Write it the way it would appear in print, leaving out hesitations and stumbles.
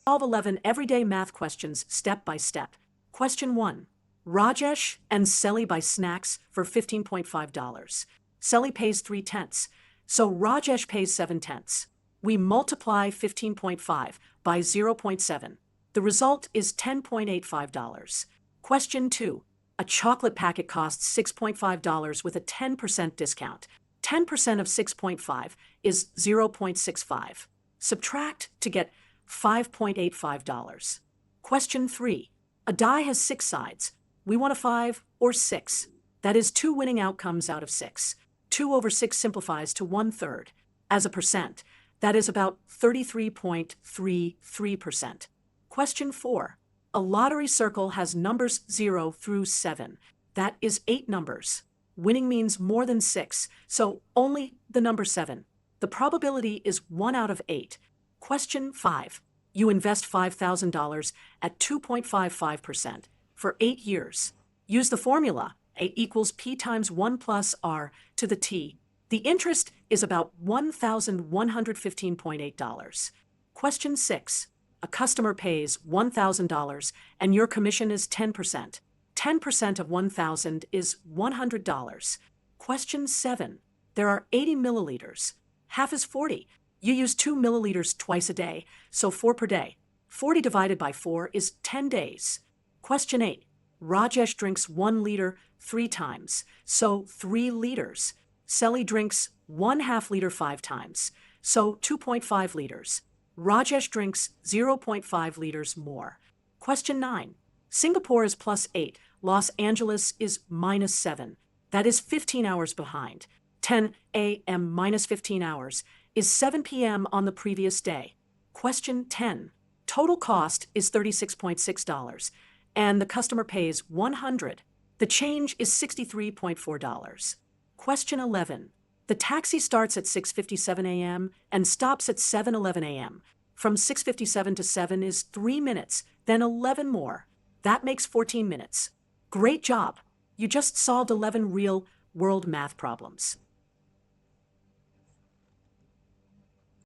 Solve 11 everyday math questions step by step. Question 1. Rajesh and Selly buy snacks for $15.5. Selly pays 3/10, so Rajesh pays 7/10. We multiply 15.5 by 0.7. The result is $10.85. Question 2. A chocolate packet costs $6.5 with a 10% discount. 10% of 6.5 is 0.65. Subtract to get $5.85. Question 3. A die has 6 sides. We want a 5 or 6. That is 2 winning outcomes out of 6. 2 over 6 simplifies to 1/3. As a percent, that is about 33.33%. Question 4. A lottery circle has numbers 0 through 7. That is 8 numbers. Winning means more than 6, so only the number 7. The probability is 1 out of 8. Question 5. You invest $5,000 at 2.55% for 8 years. Use the formula A equals P times 1 plus R to the T. The interest is about $1,115.8. Question 6. A customer pays $1,000 and your commission is 10%. 10% of $1,000 is $100. Question 7. There are 80 milliliters. Half is 40. You use 2 milliliters twice a day, so 4 per day. 40 divided by 4 is 10 days. Question 8. Rajesh drinks 1 liter 3 times, so 3 liters. Selly drinks 1/2 liter 5 times, so 2.5 liters. Rajesh drinks 0.5 liters more. Question 9. Singapore is +8. Los Angeles is -7. That is 15 hours behind. 10 a.m. minus 15 hours is 7 p.m. on the previous day. Question 10. Total cost is $36.6, and the customer pays $100. The change is $63.4. Question 11. The taxi starts at 6:57 a.m. and stops at 7:11 a.m. From 6:57 to 7 is 3 minutes, then 11 more. That makes 14 minutes. Great job! You just solved 11 real-world math problems.